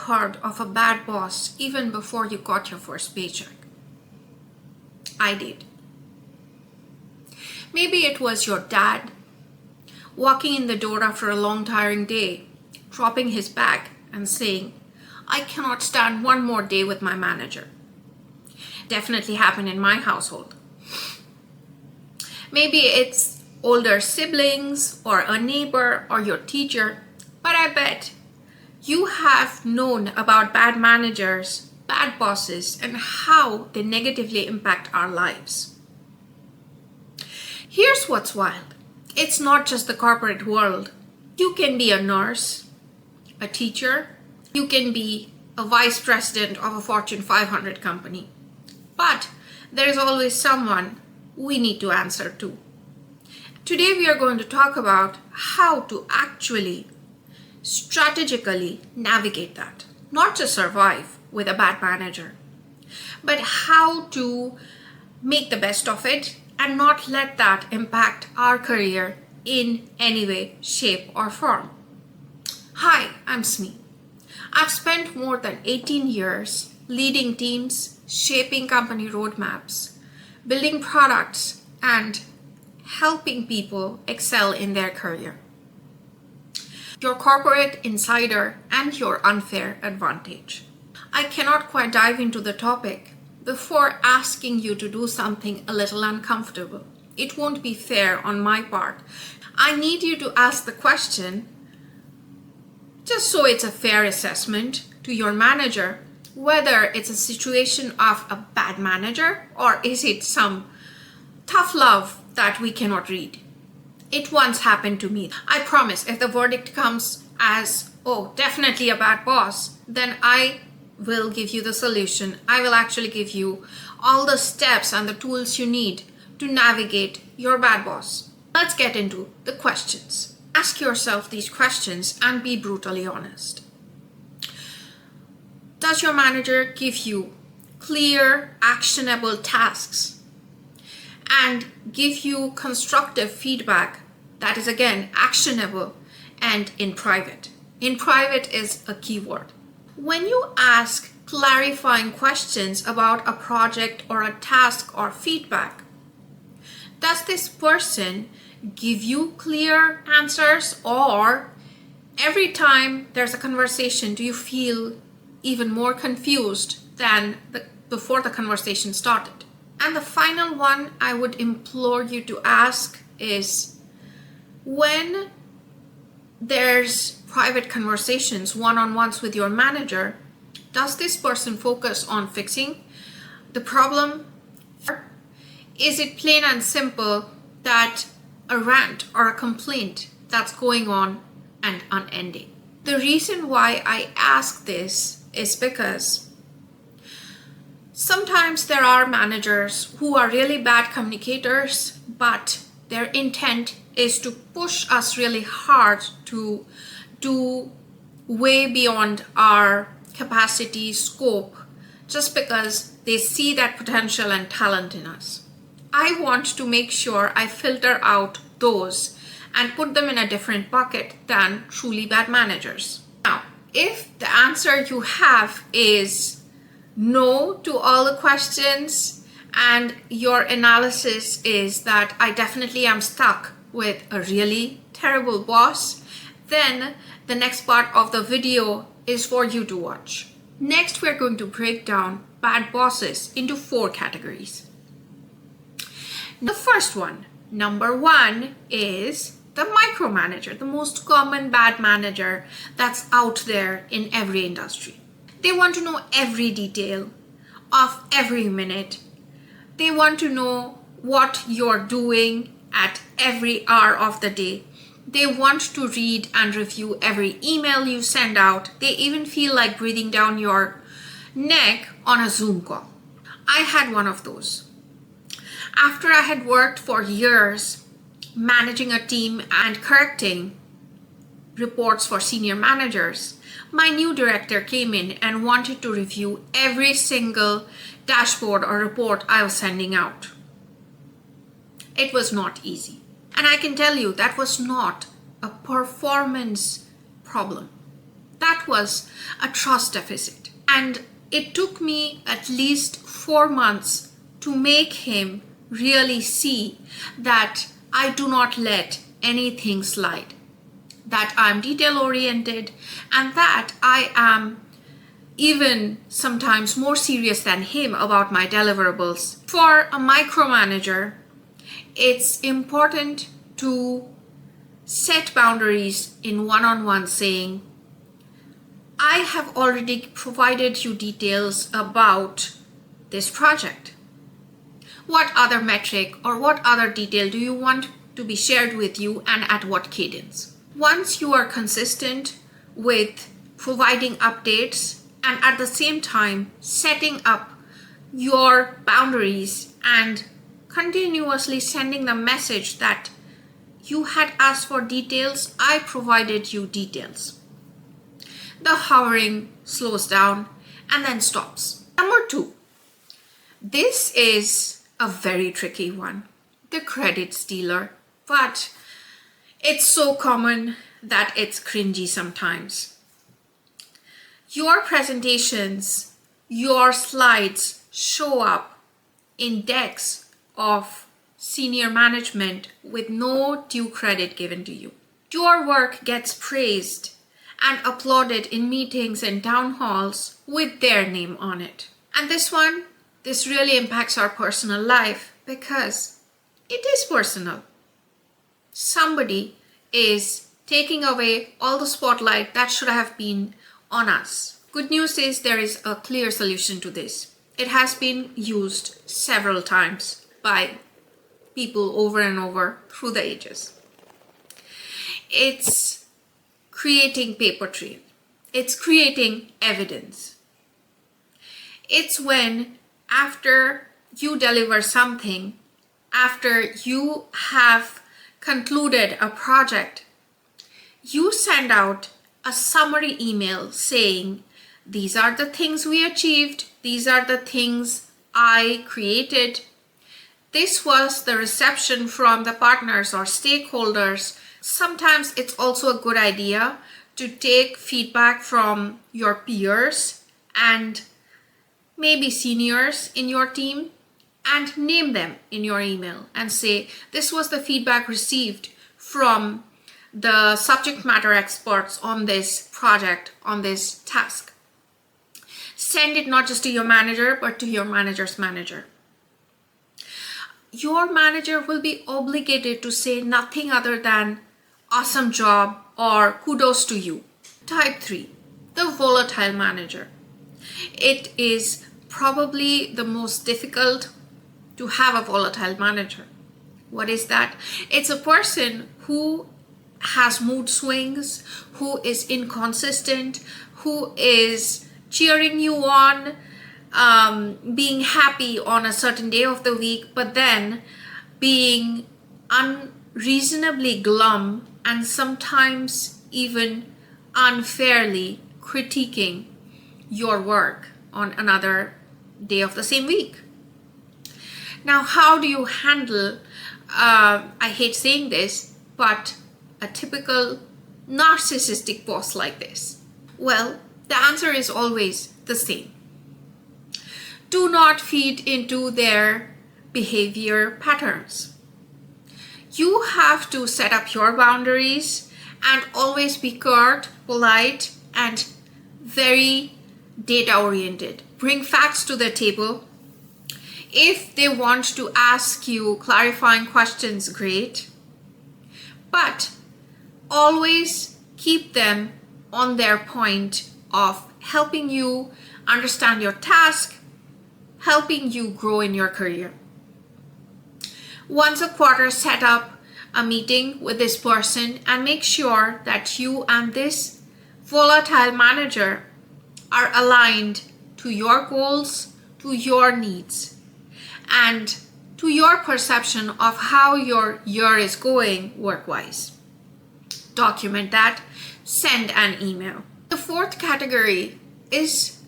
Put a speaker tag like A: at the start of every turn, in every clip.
A: heard of a bad boss even before you got your first paycheck. I did. Maybe it was your dad walking in the door after a long tiring day, dropping his bag and saying, "I cannot stand one more day with my manager." Definitely happened in my household. Maybe it's older siblings or a neighbor or your teacher, but I bet you have known about bad managers, bad bosses, and how they negatively impact our lives. Here's what's wild. It's not just the corporate world. You can be a nurse, a teacher, you can be a vice president of a Fortune 500 company. But there's always someone we need to answer to. Today we are going to talk about how to actually strategically navigate that. Not just survive with a bad manager, but how to make the best of it and not let that impact our career in any way, shape, or form. Hi, I'm Smee. I've spent more than 18 years leading teams, shaping company roadmaps, building products, and helping people excel in their career. Your corporate insider and your unfair advantage. I cannot quite dive into the topic before asking you to do something a little uncomfortable. It won't be fair on my part. I need you to ask the question, just so it's a fair assessment to your manager, whether it's a situation of a bad manager or is it some tough love that we cannot read. It once happened to me. I promise if the verdict comes as, oh, definitely a bad boss, then I will give you the solution. I will actually give you all the steps and the tools you need to navigate your bad boss. Let's get into the questions. Ask yourself these questions and be brutally honest. Does your manager give you clear, actionable tasks and give you constructive feedback that is, again, actionable and in private? In private is a key word. When you ask clarifying questions about a project or a task or feedback, does this person give you clear answers, or every time there's a conversation, do you feel even more confused than before the conversation started? And the final one I would implore you to ask is, when there's private conversations, one-on-ones with your manager, does this person focus on fixing the problem? Or is it plain and simple that a rant or a complaint that's going on and unending? The reason why I ask this is because sometimes there are managers who are really bad communicators, but their intent is to push us really hard to do way beyond our capacity, scope, just because they see that potential and talent in us. I want to make sure I filter out those and put them in a different bucket than truly bad managers. Now, if the answer you have is no to all the questions and your analysis is that I definitely am stuck with a really terrible boss, then the next part of the video is for you to watch. Next, we're going to break down bad bosses into 4 categories. The first one, number 1, is the micromanager, the most common bad manager that's out there in every industry. They want to know every detail of every minute. They want to know what you're doing at every hour of the day. They want to read and review every email you send out. They even feel like breathing down your neck on a Zoom call. I had one of those. After I had worked for years managing a team and correcting reports for senior managers, my new director came in and wanted to review every single dashboard or report I was sending out. It was not easy. And I can tell you that was not a performance problem. That was a trust deficit. And it took me at least 4 months to make him really see that I do not let anything slide, that I'm detail oriented, and that I am even sometimes more serious than him about my deliverables. For a micromanager, it's important to set boundaries in one-on-one, saying, I have already provided you details about this project. What other metric or what other detail do you want to be shared with you, and at what cadence? Once you are consistent with providing updates and at the same time setting up your boundaries and continuously sending the message that you had asked for details, I provided you details, the hovering slows down and then stops. Number 2, this is a very tricky one, the credit stealer, but it's so common that it's cringy sometimes. Your presentations, your slides show up in decks of senior management with no due credit given to you. Your work gets praised and applauded in meetings and town halls with their name on it. And this really impacts our personal life because it is personal. Somebody is taking away all the spotlight that should have been on us. Good news is there is a clear solution to this. It has been used several times by people over and over through the ages. It's creating paper trail. It's creating evidence. It's when after you deliver something, after you have concluded a project, you send out a summary email saying, these are the things we achieved, these are the things I created, this was the reception from the partners or stakeholders. Sometimes it's also a good idea to take feedback from your peers and maybe seniors in your team and name them in your email and say, this was the feedback received from the subject matter experts on this project, on this task. Send it not just to your manager, but to your manager's manager. Your manager will be obligated to say nothing other than awesome job or kudos to you. Type 3, the volatile manager. It is probably the most difficult to have a volatile manager. What is that? It's a person who has mood swings, who is inconsistent, who is cheering you on, being happy on a certain day of the week, but then being unreasonably glum and sometimes even unfairly critiquing your work on another day of the same week. Now, how do you handle, I hate saying this, but a typical narcissistic boss like this? Well, the answer is always the same. Do not feed into their behavior patterns. You have to set up your boundaries and always be curt, polite, and very data-oriented. Bring facts to the table. If they want to ask you clarifying questions, great. But always keep them on their point of helping you understand your task, helping you grow in your career. Once a quarter, set up a meeting with this person and make sure that you and this volatile manager are aligned to your goals, to your needs, and to your perception of how your year is going work-wise. Document that, send an email. The fourth category is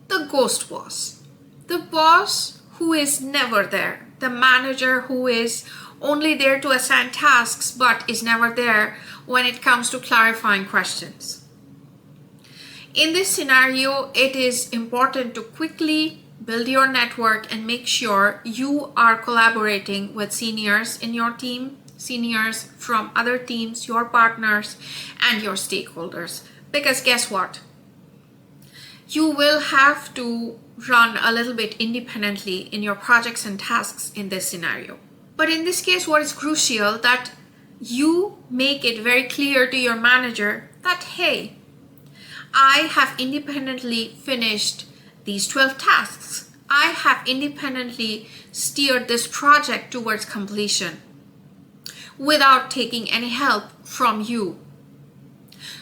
A: the ghost boss. The boss who is never there. The manager who is only there to assign tasks but is never there when it comes to clarifying questions. In this scenario, it is important to quickly build your network and make sure you are collaborating with seniors in your team, seniors from other teams, your partners, and your stakeholders. Because guess what? You will have to run a little bit independently in your projects and tasks in this scenario. But in this case, what is crucial that you make it very clear to your manager that, hey, I have independently finished these 12 tasks. I have independently steered this project towards completion without taking any help from you.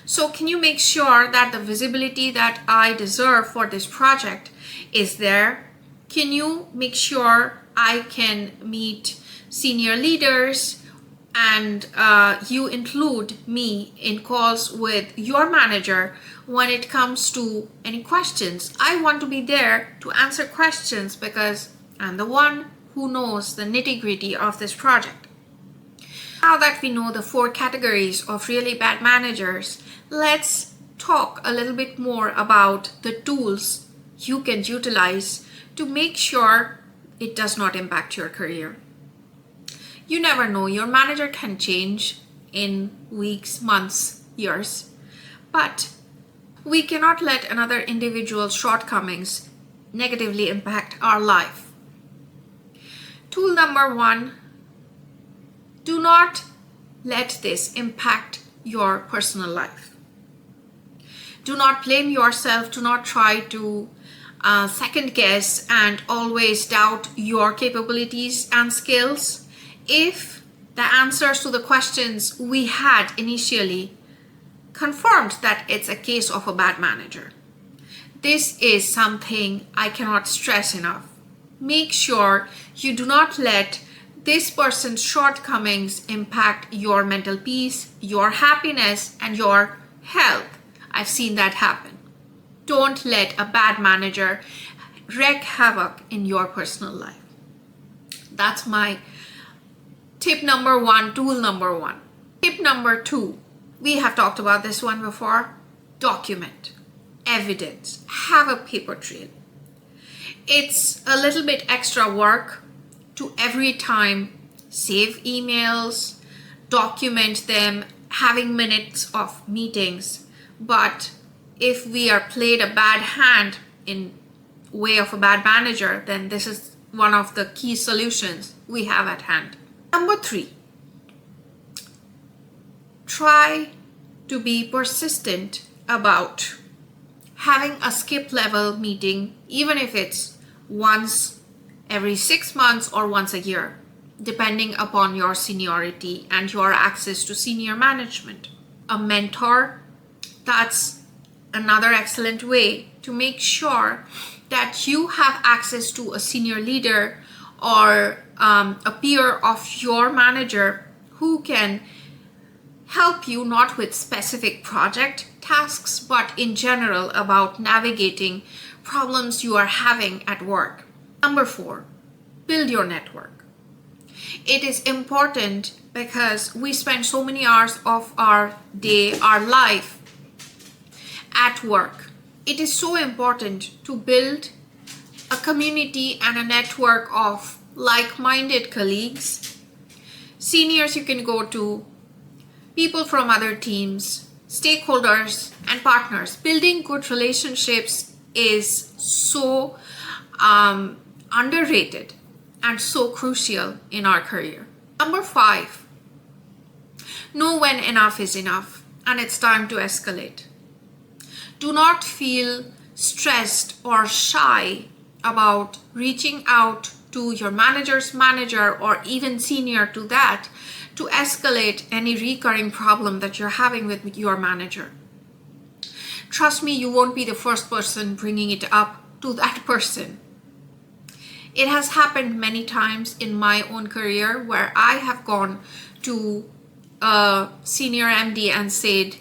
A: So can you make sure that the visibility that I deserve for this project is there? Can you make sure I can meet senior leaders and you include me in calls with your manager when it comes to any questions? I want to be there to answer questions because I'm the one who knows the nitty-gritty of this project. Now that we know the 4 categories of really bad managers, let's talk a little bit more about the tools you can utilize to make sure it does not impact your career. You never know, your manager can change in weeks, months, years, but we cannot let another individual's shortcomings negatively impact our life. Tool number 1, do not let this impact your personal life. Do not blame yourself. Do not try to second guess and always doubt your capabilities and skills. If the answers to the questions we had initially confirmed that it's a case of a bad manager, this is something I cannot stress enough. Make sure you do not let this person's shortcomings impact your mental peace, your happiness, and your health. I've seen that happen. Don't let a bad manager wreak havoc in your personal life. That's my tip number 1, tool number 1. Tip number 2, we have talked about this one before. Document, evidence, have a paper trail. It's a little bit extra work to every time save emails, document them, having minutes of meetings. But if we are played a bad hand in way of a bad manager, then this is one of the key solutions we have at hand. Number 3, try to be persistent about having a skip level meeting, even if it's once every 6 months or once a year, depending upon your seniority and your access to senior management. A mentor, that's another excellent way to make sure that you have access to a senior leader or a peer of your manager who can help you not with specific project tasks, but in general about navigating problems you are having at work. Number 4, build your network. It is important because we spend so many hours of our day, our life at work. It is so important to build a community and a network of like-minded colleagues, seniors you can go to, people from other teams, stakeholders, and partners. Building good relationships is so underrated and so crucial in our career. Number 5, know when enough is enough and it's time to escalate. Do not feel stressed or shy about reaching out to your manager's manager or even senior to that to escalate any recurring problem that you're having with your manager. Trust me, you won't be the first person bringing it up to that person. It has happened many times in my own career where I have gone to a senior MD and said,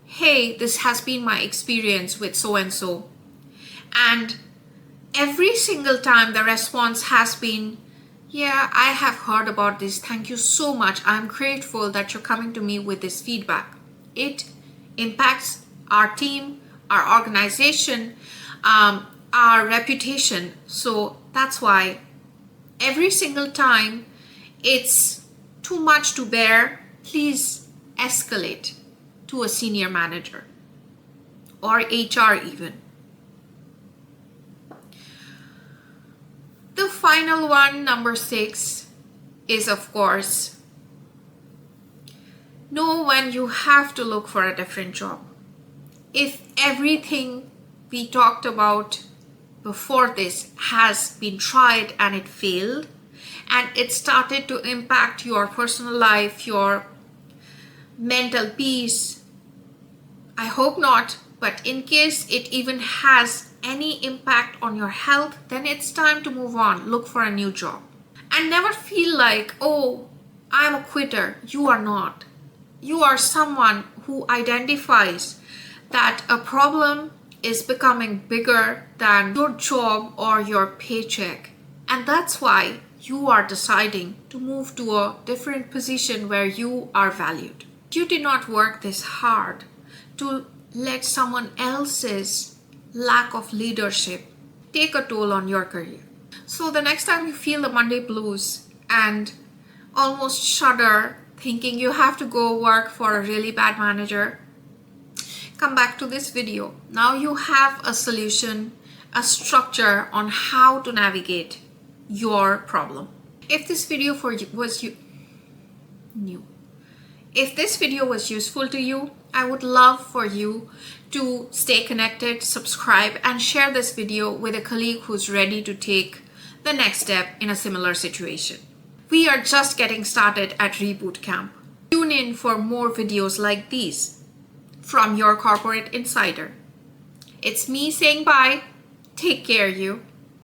A: hey, this has been my experience with so-and-so. And every single time the response has been, yeah, I have heard about this. Thank you so much. I'm grateful that you're coming to me with this feedback. It impacts our team our organization, our reputation. So that's why every single time it's too much to bear, please escalate to a senior manager or HR even. The final one, number 6, is of course, know when you have to look for a different job. If everything we talked about before this has been tried and it failed, and it started to impact your personal life, your mental peace, I hope not, but in case it even has any impact on your health, then it's time to move on, look for a new job. And never feel like, oh, I'm a quitter. You are not. You are someone who identifies that a problem is becoming bigger than your job or your paycheck. And that's why you are deciding to move to a different position where you are valued. You did not work this hard to let someone else's lack of leadership take a toll on your career. So the next time you feel the Monday blues and almost shudder thinking you have to go work for a really bad manager, come back to this video. Now you have a solution, a structure on how to navigate your problem. If this video If this video was useful to you, I would love for you to stay connected, subscribe, and share this video with a colleague who's ready to take the next step in a similar situation. We are just getting started at Reboot Camp. Tune in for more videos like these from your corporate insider. It's me saying bye. Take care, you.